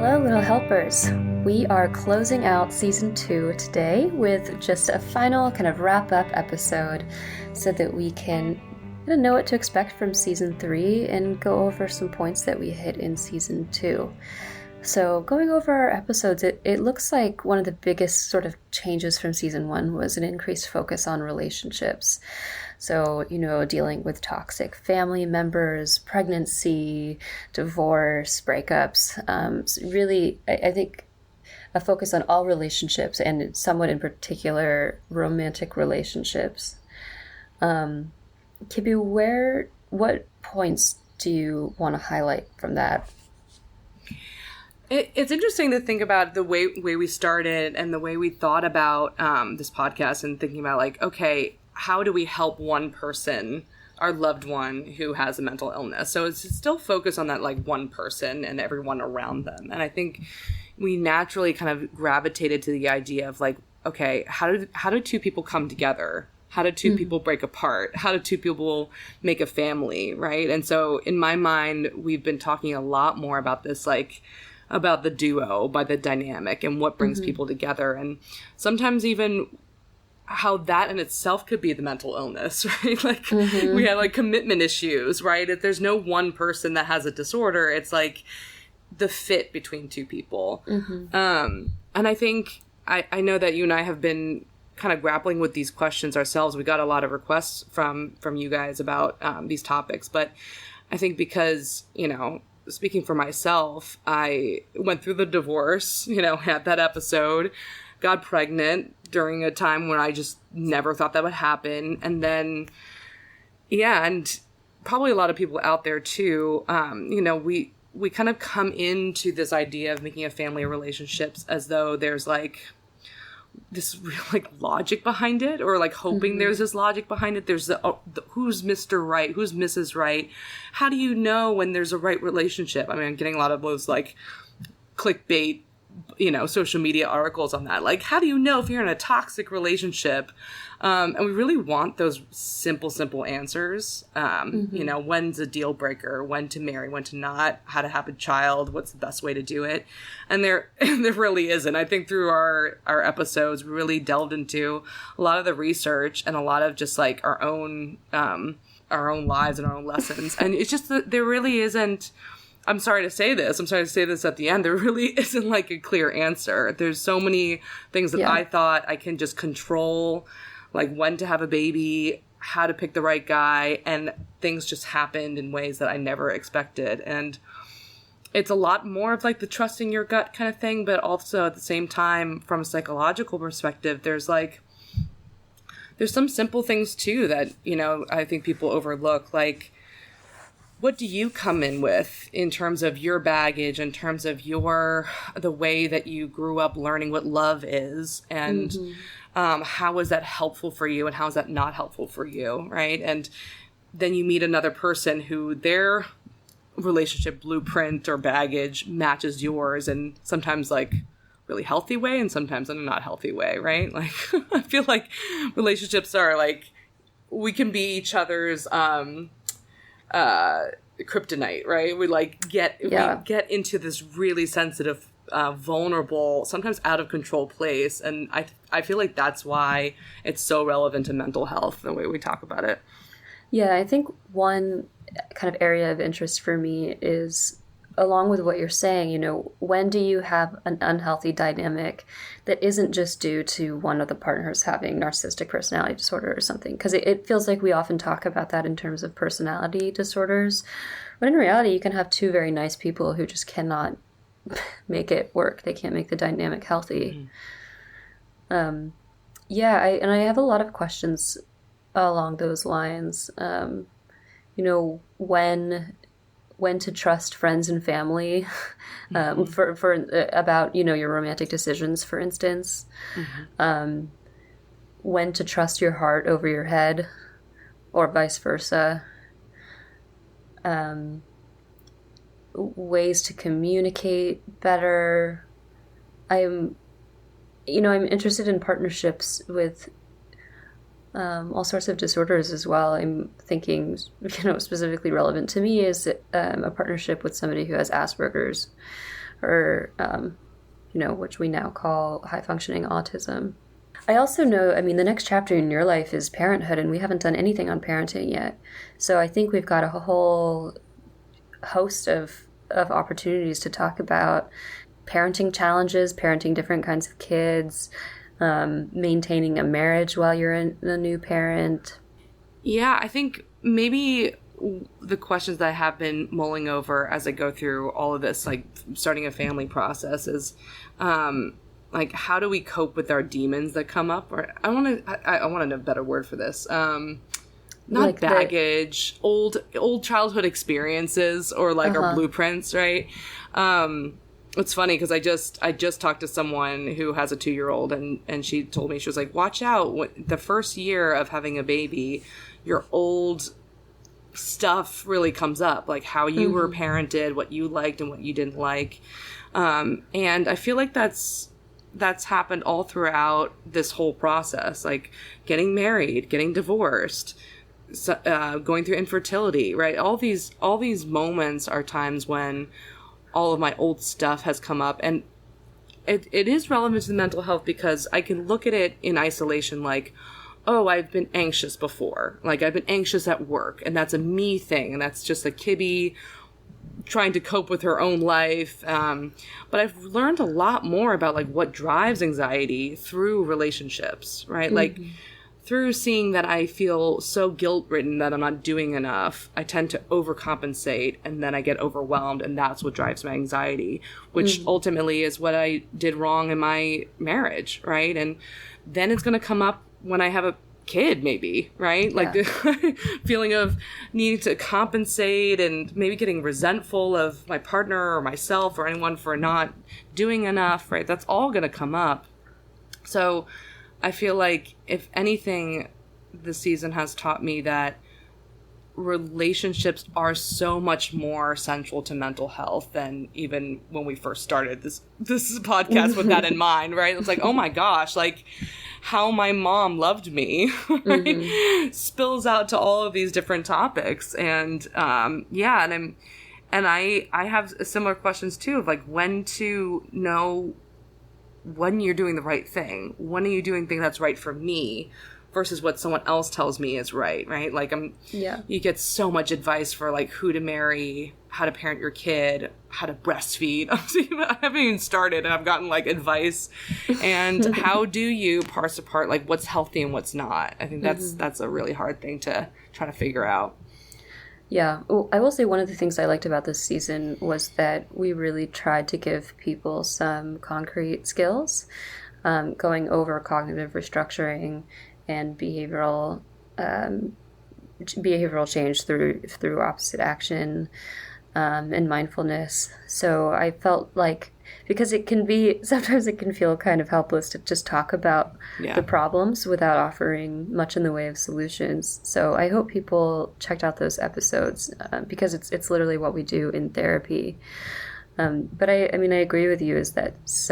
Hello, little helpers. We are closing out season 2 today with just a final kind of wrap-up episode so that we can know what to expect from season 3 and go over some points that we hit in season 2. So going over our episodes, it looks like one of the biggest sort of changes from season 1 was an increased focus on relationships. So, dealing with toxic family members, pregnancy, divorce, breakups. Really, I think a focus on all relationships and somewhat in particular romantic relationships. Kibby, what points do you want to highlight from that? It's interesting to think about the way we started and the way we thought about this podcast and thinking about okay, how do we help one person, our loved one who has a mental illness? So it's still focused on that one person and everyone around them. And I think we naturally kind of gravitated to the idea of okay, how do two people come together? How do two people break apart? How do two people make a family, right? And so in my mind, we've been talking a lot more about this, about the duo, by the dynamic and what brings people together. And sometimes even how that in itself could be the mental illness, right? We have commitment issues, right? If there's no one person that has a disorder, it's the fit between two people. And I think, I know that you and I have been kind of grappling with these questions ourselves. We got a lot of requests from you guys about these topics, but I think because, speaking for myself, I went through the divorce, had that episode, got pregnant during a time when I just never thought that would happen. And then, and probably a lot of people out there too, we kind of come into this idea of making a family relationships as though there's this real logic behind it, or hoping there's this logic behind it. There's the who's Mr. Right, who's Mrs. Right. How do you know when there's a right relationship? I mean, I'm getting a lot of those clickbait, social media articles on that. How do you know if you're in a toxic relationship? And we really want those simple answers. When's a deal breaker, when to marry, when to not, how to have a child, what's the best way to do it. And there really isn't. I think through our episodes, we really delved into a lot of the research and a lot of just our own lives and our own lessons. And it's just that there really isn't, I'm sorry to say this at the end, there really isn't a clear answer. There's so many things that I thought I can just control, when to have a baby, how to pick the right guy, and things just happened in ways that I never expected. And it's a lot more of the trusting your gut kind of thing, but also at the same time, from a psychological perspective, there's some simple things too that, I think people overlook, what do you come in with in terms of your baggage, in terms of the way that you grew up learning what love is, and how is that helpful for you and how is that not helpful for you, right? And then you meet another person who their relationship blueprint or baggage matches yours, and sometimes really healthy way and sometimes in a not healthy way, right? I feel relationships are we can be each other's kryptonite, right? We we get into this really sensitive, vulnerable, sometimes out of control place, and I feel that's why it's so relevant to mental health, the way we talk about it. Yeah, I think one kind of area of interest for me is, along with what you're saying, when do you have an unhealthy dynamic that isn't just due to one of the partners having narcissistic personality disorder or something? Because it feels like we often talk about that in terms of personality disorders. But in reality, you can have two very nice people who just cannot make it work. They can't make the dynamic healthy. I have a lot of questions along those lines. When to trust friends and family, for about your romantic decisions, for instance. When to trust your heart over your head, or vice versa. Ways to communicate better. I'm interested in partnerships with all sorts of disorders as well. I'm thinking, specifically relevant to me is a partnership with somebody who has Asperger's, or, which we now call high functioning autism. I also know, I mean, the next chapter in your life is parenthood, and we haven't done anything on parenting yet. So I think we've got a whole host of opportunities to talk about parenting challenges, parenting different kinds of kids, maintaining a marriage while you're a new parent. Yeah, I think maybe the questions that I have been mulling over as I go through all of this, like starting a family process, is like, how do we cope with our demons that come up? Or I want to know a better word for this. Not like baggage, old childhood experiences, or like our blueprints, right? It's funny because I just talked to someone who has a 2-year-old, and she told me, she was like, watch out, the first year of having a baby, your old stuff really comes up, like how you were parented, what you liked and what you didn't like. And I feel like that's happened all throughout this whole process, like getting married, getting divorced, going through infertility, right? All these moments are times when all of my old stuff has come up, and it is relevant to the mental health because I can look at it in isolation, like, oh, I've been anxious before. Like, I've been anxious at work, and that's a me thing, and that's just a Kibby trying to cope with her own life. But I've learned a lot more about, like, what drives anxiety through relationships, right? Like, through seeing that I feel so guilt-ridden that I'm not doing enough, I tend to overcompensate, and then I get overwhelmed, and that's what drives my anxiety, which ultimately is what I did wrong in my marriage, right? And then it's going to come up when I have a kid, maybe, right? Like the feeling of needing to compensate and maybe getting resentful of my partner or myself or anyone for not doing enough, right? That's all going to come up. So I feel like, if anything, the season has taught me that relationships are so much more central to mental health than even when we first started this podcast with that in mind, right? It's like, oh my gosh, like how my mom loved me, right? Spills out to all of these different topics. And I have similar questions too, of like, when to know when you're doing the right thing. When are you doing things that's right for me versus what someone else tells me is right? Like, you get so much advice for like who to marry, how to parent your kid, how to breastfeed. I haven't even started, and I've gotten like advice. And how do you parse apart like what's healthy and what's not? I think that's a really hard thing to try to figure out. Yeah. Well, I will say one of the things I liked about this season was that we really tried to give people some concrete skills, going over cognitive restructuring and behavioral change through opposite action, and mindfulness. So I felt like, because sometimes it can feel kind of helpless to just talk about the problems without offering much in the way of solutions. So I hope people checked out those episodes, because it's literally what we do in therapy. But I agree with you, is that it's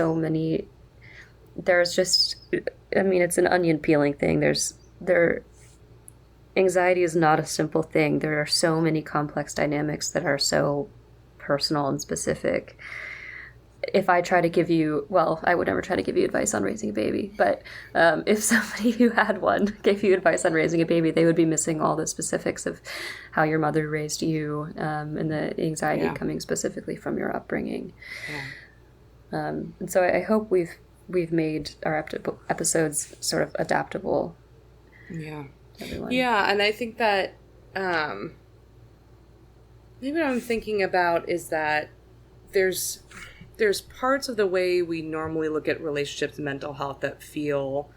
an onion peeling thing. Anxiety is not a simple thing. There are so many complex dynamics that are so personal and specific. If I try to give you, I would never try to give you advice on raising a baby, but if somebody who had one gave you advice on raising a baby, they would be missing all the specifics of how your mother raised you, and the anxiety coming specifically from your upbringing. And so I hope we've made our episodes sort of adaptable. Yeah. To everyone. Yeah, and I think that maybe what I'm thinking about is that there's parts of the way we normally look at relationships and mental health that feel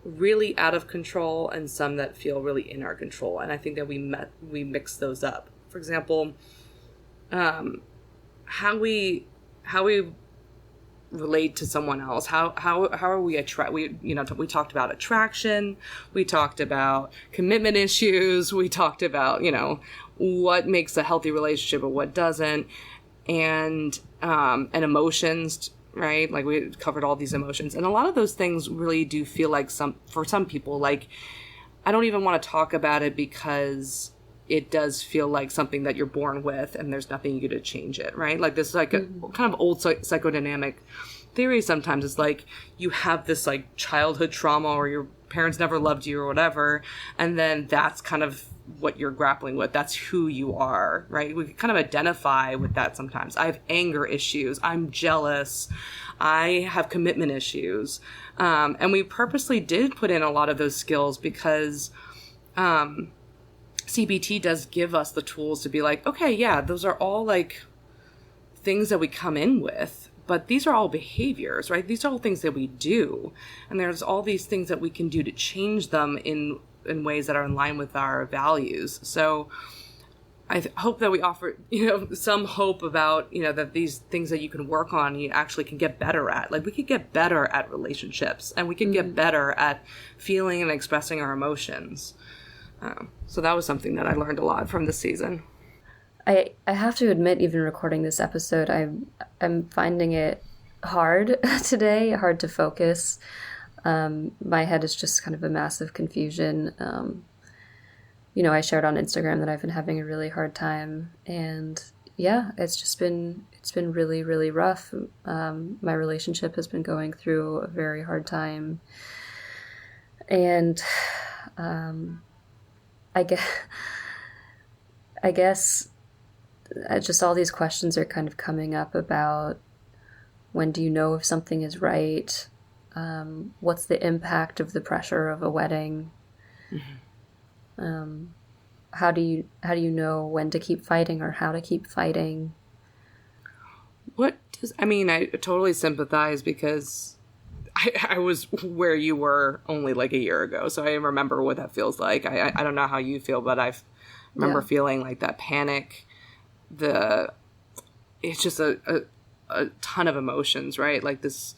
really out of control, and some that feel really in our control. And I think that we mix those up. For example, how we relate to someone else. How are we we talked about attraction, we talked about commitment issues, we talked about, what makes a healthy relationship and what doesn't, and emotions, right? Like, we covered all these emotions, and a lot of those things really do feel like for some people, like, I don't even want to talk about it because it does feel like something that you're born with and there's nothing you can do to change it, right? Like this is like a kind of old psychodynamic theory sometimes. It's like you have this like childhood trauma or your parents never loved you or whatever, and then that's kind of what you're grappling with. That's who you are, right? We kind of identify with that sometimes. I have anger issues. I'm jealous. I have commitment issues. And we purposely did put in a lot of those skills because CBT does give us the tools to be like, okay, yeah, those are all like things that we come in with, but these are all behaviors, right? These are all things that we do. And there's all these things that we can do to change them in ways that are in line with our values. So I hope that we offer, some hope about, that these things that you can work on, you actually can get better at. Like we could get better at relationships and we can get better at feeling and expressing our emotions. So that was something that I learned a lot from this season. I have to admit, even recording this episode, I'm finding it hard today, hard to focus. My head is just kind of a massive confusion. I shared on Instagram that I've been having a really hard time, and yeah, it's been really, really rough. My relationship has been going through a very hard time, and I guess just all these questions are kind of coming up about when do you know if something is right? What's the impact of the pressure of a wedding? Mm-hmm. How do you know when to keep fighting or how to keep fighting? I totally sympathize because I was where you were only like a year ago. So I remember what that feels like. I don't know how you feel, but I remember feeling like that panic. It's just a ton of emotions, right? Like this,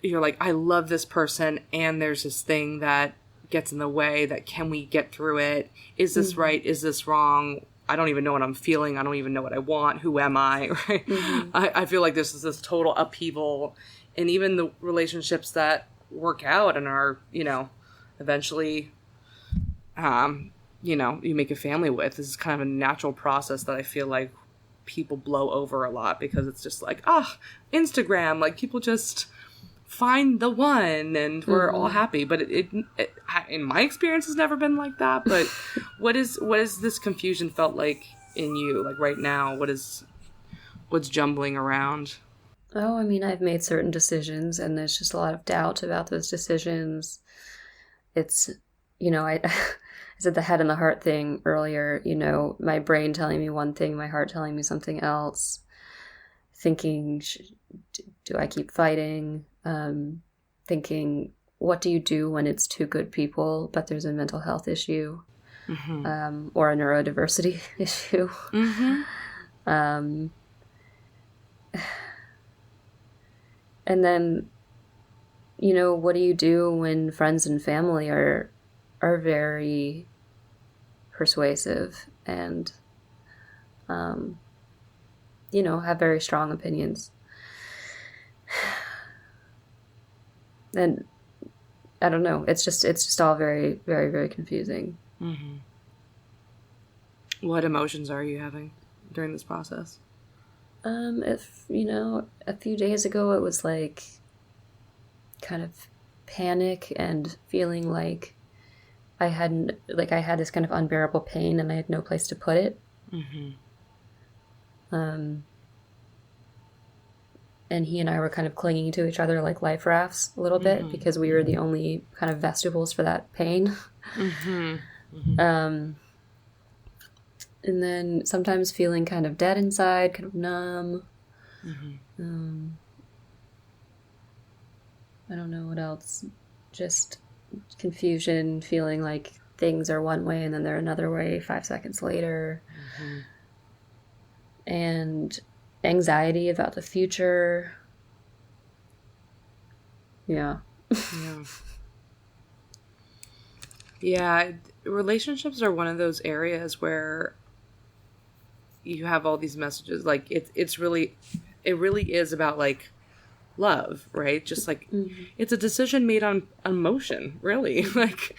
you're like, I love this person and there's this thing that gets in the way that can we get through it? Is this right? Is this wrong? I don't even know what I'm feeling. I don't even know what I want. Who am I? Right? Mm-hmm. I feel like this is this total upheaval. And even the relationships that work out and are, eventually, you make a family with. This is kind of a natural process that I feel like people blow over a lot because it's just like, Instagram, like people just find the one and we're all happy. But it in my experience has never been like that. But what is this confusion felt like in you? Like right now, what's jumbling around? Oh, I've made certain decisions and there's just a lot of doubt about those decisions. It's, I said the head and the heart thing earlier, my brain telling me one thing, my heart telling me something else, thinking, do I keep fighting? Thinking, what do you do when it's two good people, but there's a mental health issue, or a neurodiversity issue? Mm-hmm. And then, what do you do when friends and family are very persuasive and, have very strong opinions? And I don't know. It's just all very, very, very confusing. Mm-hmm. What emotions are you having during this process? If, a few days ago it was like kind of panic and feeling like I had this kind of unbearable pain and I had no place to put it. Mm-hmm. And he and I were kind of clinging to each other like life rafts a little bit because we were the only kind of vegetables for that pain. Mm-hmm. Mm-hmm. And then sometimes feeling kind of dead inside, kind of numb. Mm-hmm. I don't know what else. Just confusion, feeling like things are one way and then they're another way 5 seconds later. Mm-hmm. And anxiety about the future. Yeah. Yeah, relationships are one of those areas where you have all these messages. Like it really is about like love, right? Just like it's a decision made on emotion, really. Like,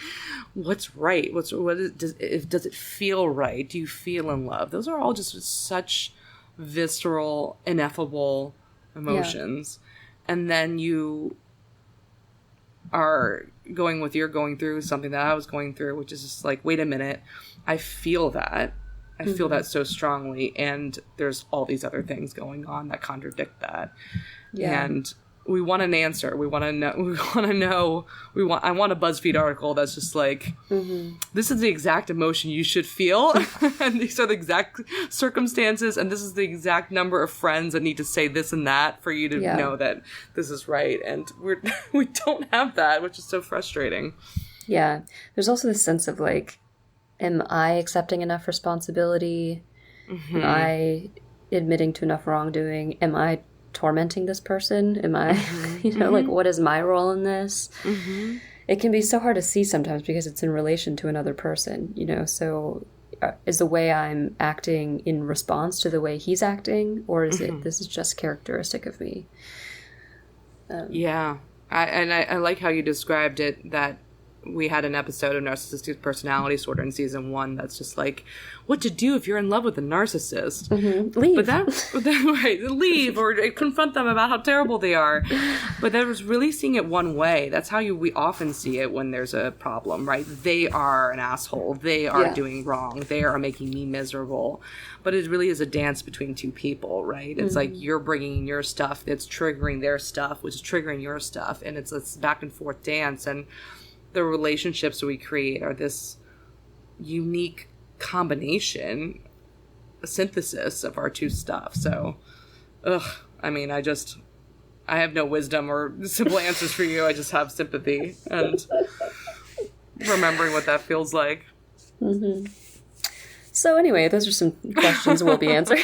what's right? Does it feel right? Do you feel in love? Those are all just such visceral, ineffable emotions. And then you are going through something that I was going through, which is just like, wait a minute, I feel that. I feel that so strongly, and there's all these other things going on that contradict that. Yeah. And we want an answer. I want a BuzzFeed article that's just like, this is the exact emotion you should feel, and these are the exact circumstances, and this is the exact number of friends that need to say this and that for you to know that this is right. And we don't have that, which is so frustrating. Yeah. There's also this sense of like, am I accepting enough responsibility? Am I admitting to enough wrongdoing? Am I tormenting this person? Am I, like, what is my role in this? It can be so hard to see sometimes because it's in relation to another person, so is the way I'm acting in response to the way he's acting, or is this is just characteristic of me? I like how you described it, that we had an episode of Narcissistic Personality Disorder in season 1 that's just like, what to do if you're in love with a narcissist. Leave. But right, leave or confront them about how terrible they are. But that was really seeing it one way. That's how we often see it when there's a problem, right? They are an asshole. They are doing wrong. They are making me miserable. But it really is a dance between two people, right? It's like you're bringing your stuff that's triggering their stuff, which is triggering your stuff. And it's this back and forth dance. And the relationships we create are this unique combination, a synthesis of our two stuff. So, I have no wisdom or simple answers for you. I just have sympathy and remembering what that feels like. So anyway, those are some questions we'll be answering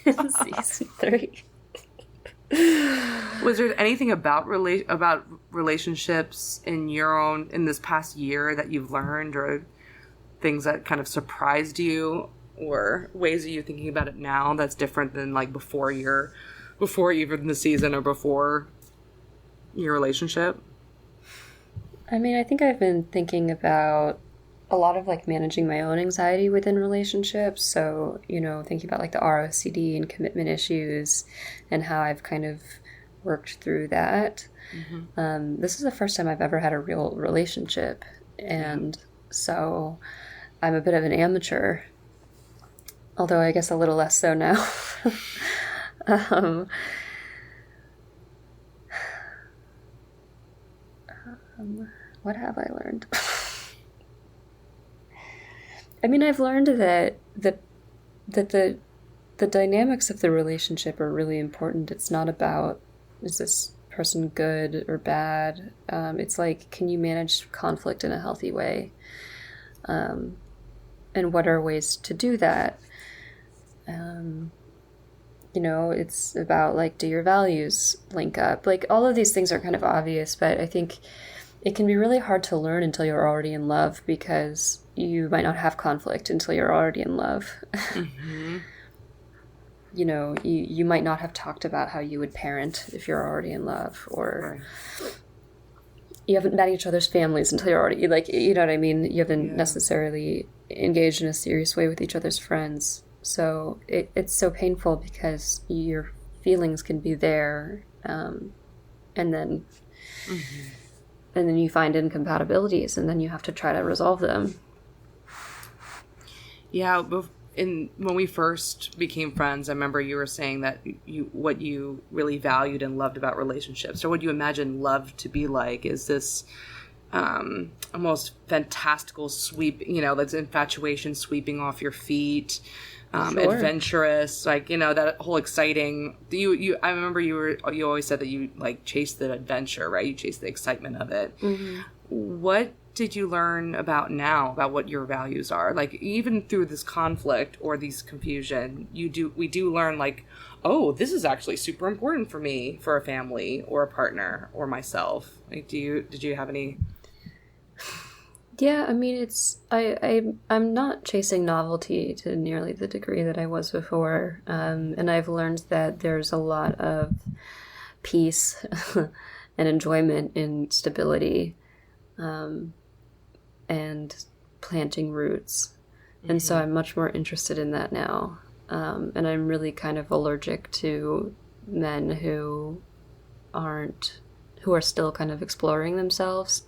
in season 3. Was there anything about relationships in this past year that you've learned, or things that kind of surprised you, or ways that you're thinking about it now that's different than like before even the season or before your relationship? I think I've been thinking about a lot of like managing my own anxiety within relationships. So, thinking about like the ROCD and commitment issues and how I've kind of worked through that. This is the first time I've ever had a real relationship. And so I'm a bit of an amateur, although I guess a little less so now. What have I learned? I've learned that the dynamics of the relationship are really important. It's not about, is this person good or bad? It's like, can you manage conflict in a healthy way? And what are ways to do that? It's about like, do your values link up? Like, all of these things are kind of obvious, but I think it can be really hard to learn until you're already in love, because you might not have conflict until you're already in love. You might not have talked about how you would parent if you're already in love, or you haven't met each other's families until you're already, like, you know what I mean? You haven't necessarily engaged in a serious way with each other's friends. So it's so painful because your feelings can be there, and then you find incompatibilities, and then you have to try to resolve them. Yeah, when we first became friends, I remember you were saying that what you really valued and loved about relationships, or what you imagine love to be like, is this almost fantastical sweep, that's infatuation sweeping off your feet, adventurous, like, that whole exciting. I remember you always said that you like chase the adventure, right? You chase the excitement of it. What did you learn about what your values are? Like, even through this conflict or these confusion, we do learn, like, oh, this is actually super important for me, for a family or a partner or myself. Like, did you have any? Yeah, I'm not chasing novelty to nearly the degree that I was before. And I've learned that there's a lot of peace and enjoyment in stability, and planting roots. And so I'm much more interested in that now. And I'm really kind of allergic to men who are still kind of exploring themselves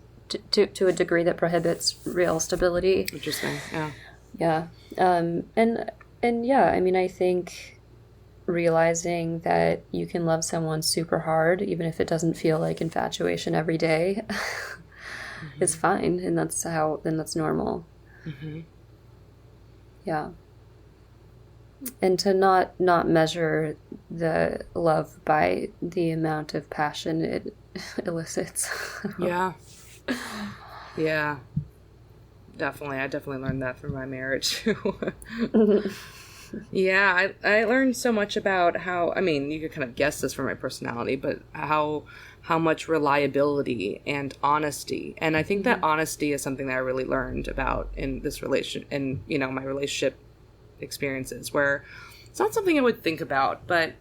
to a degree that prohibits real stability. Interesting. Yeah. Yeah. And yeah, I mean, I think realizing that you can love someone super hard, even if it doesn't feel like infatuation every day, is fine. And that's normal. Yeah. And to not measure the love by the amount of passion it elicits. Yeah. Yeah. Definitely. I definitely learned that from my marriage too. Yeah, I learned so much about how, I mean, you could kind of guess this from my personality, but how much reliability and honesty. And I think that honesty is something that I really learned about in this my relationship experiences, where it's not something I would think about, but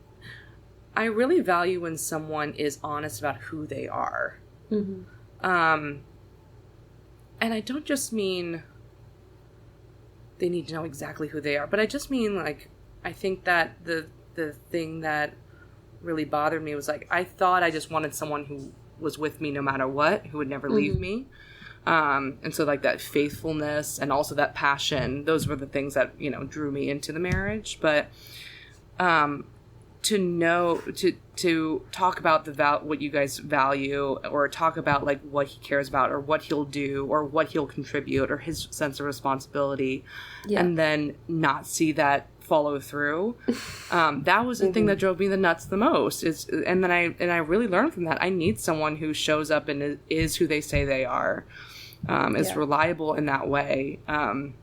I really value when someone is honest about who they are. And I don't just mean they need to know exactly who they are, but I just mean, like, I think that the thing that really bothered me was, like, I thought I just wanted someone who was with me no matter what, who would never leave me. And so, like, that faithfulness and also that passion, those were the things that, drew me into the marriage. But to talk about what you guys value, or talk about, like, what he cares about, or what he'll do, or what he'll contribute, or his sense of responsibility, and then not see that follow through, that was the thing that drove me the nuts the most. And I really learned from that. I need someone who shows up and is who they say they are, is reliable in that way, and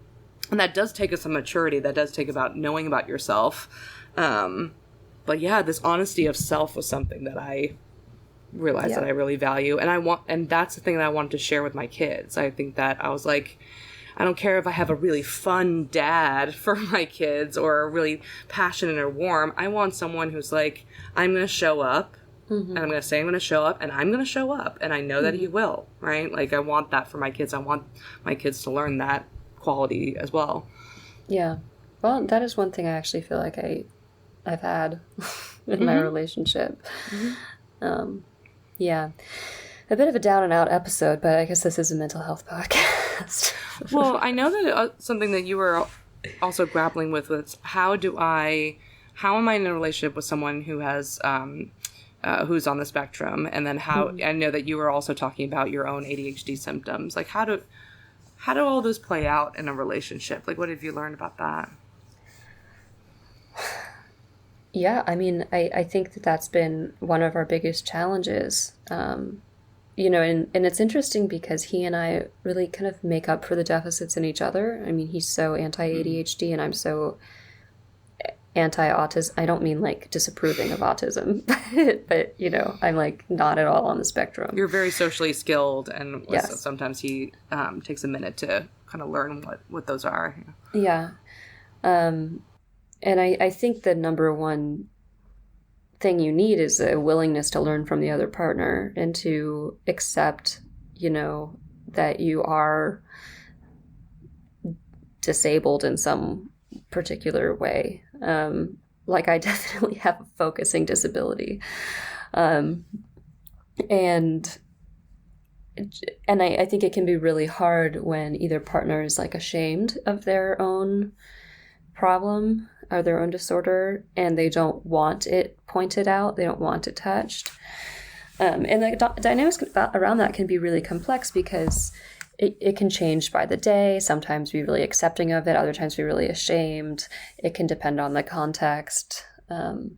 that does take some maturity. That does take about knowing about yourself. But yeah, this honesty of self was something that I realized that I really value. And that's the thing that I wanted to share with my kids. I think that I was like, I don't care if I have a really fun dad for my kids or really passionate or warm. I want someone who's like, I'm going to show up, and I'm going to say I'm going to show up, and I'm going to show up. And I know that he will, right? Like, I want that for my kids. I want my kids to learn that quality as well. Yeah. Well, that is one thing I actually feel like I've had in my relationship. Yeah. A bit of a down and out episode, but I guess this is a mental health podcast. Well, I know that something that you were also grappling with was how am I in a relationship with someone who has, who's on the spectrum? And then I know that you were also talking about your own ADHD symptoms. Like, how do all those play out in a relationship? Like, what have you learned about that? Yeah, I mean, I think that's been one of our biggest challenges. And it's interesting because he and I really kind of make up for the deficits in each other. I mean, he's so anti-ADHD and I'm so anti-autism. I don't mean like disapproving of autism, but I'm like not at all on the spectrum. You're very socially skilled, and sometimes he takes a minute to kind of learn what those are. Yeah. And I think the number one thing you need is a willingness to learn from the other partner and to accept, that you are disabled in some particular way. Like, I definitely have a focusing disability. And I think it can be really hard when either partner is like ashamed of their own problem or their own disorder, and they don't want it pointed out, they don't want it touched. And the dynamics around that can be really complex because it can change by the day. Sometimes be really accepting of it, other times be really ashamed. It can depend on the context. And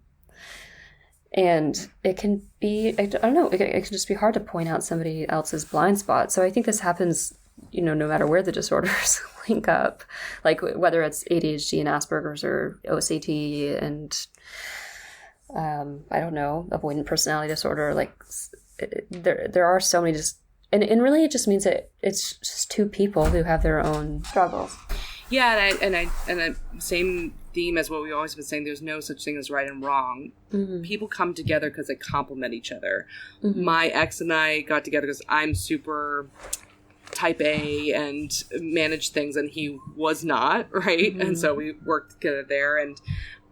it can be, I don't know, it can just be hard to point out somebody else's blind spot. So I think this happens, no matter where the disorders link up, like whether it's ADHD and Asperger's or OCD and, I don't know, avoidant personality disorder. Like there are so many and really it just means that it's just two people who have their own struggles. Yeah, and I same theme as what we've always been saying, there's no such thing as right and wrong. People come together because they complement each other. My ex and I got together because I'm super type A and manage things, and he was not, right? And so we worked together there, and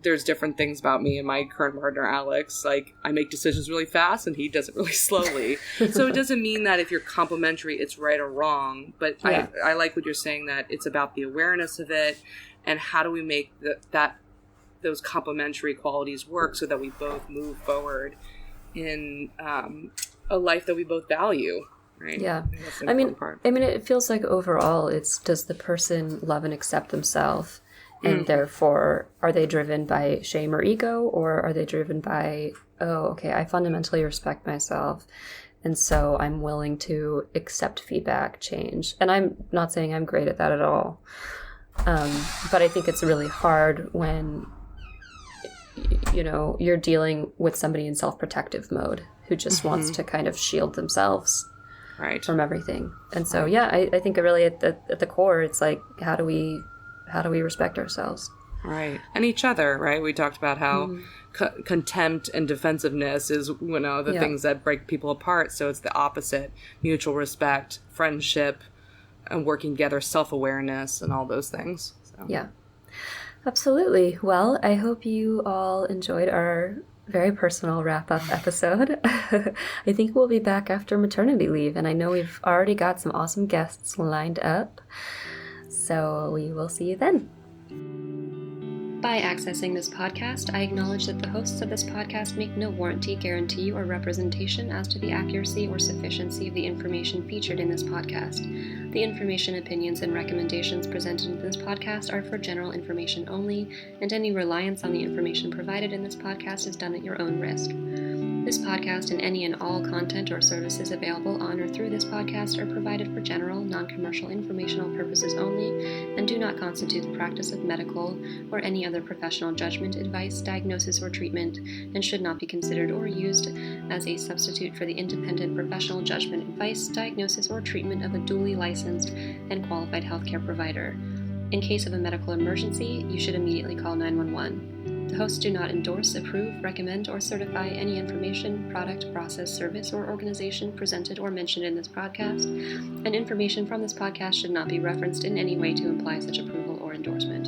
there's different things about me and my current partner, Alex. Like, I make decisions really fast and he does it really slowly. So it doesn't mean that if you're complementary, it's right or wrong. But I like what you're saying, that it's about the awareness of it and how do we make those complementary qualities work so that we both move forward in a life that we both value. Right? Yeah. I mean, it feels like overall it's, does the person love and accept themselves? And therefore, are they driven by shame or ego, or are they driven by, oh, okay, I fundamentally respect myself, and so I'm willing to accept feedback, change. And I'm not saying I'm great at that at all. But I think it's really hard when, you're dealing with somebody in self-protective mode who just wants to kind of shield themselves from everything. And so, I think really at the core, it's like, how do we respect ourselves? Right. And each other, right? We talked about how contempt and defensiveness is, the things that break people apart. So it's the opposite: mutual respect, friendship, and working together, self-awareness, and all those things. So. Yeah, absolutely. Well, I hope you all enjoyed our very personal wrap-up episode. I think we'll be back after maternity leave, and I know we've already got some awesome guests lined up. So we will see you then. By accessing this podcast, I acknowledge that the hosts of this podcast make no warranty, guarantee, or representation as to the accuracy or sufficiency of the information featured in this podcast. The information, opinions, and recommendations presented in this podcast are for general information only, and any reliance on the information provided in this podcast is done at your own risk. This podcast and any and all content or services available on or through this podcast are provided for general, non-commercial informational purposes only and do not constitute the practice of medical or any other professional judgment, advice, diagnosis, or treatment, and should not be considered or used as a substitute for the independent professional judgment, advice, diagnosis, or treatment of a duly licensed and qualified healthcare provider. In case of a medical emergency, you should immediately call 911. The hosts do not endorse, approve, recommend, or certify any information, product, process, service, or organization presented or mentioned in this podcast, and information from this podcast should not be referenced in any way to imply such approval or endorsement.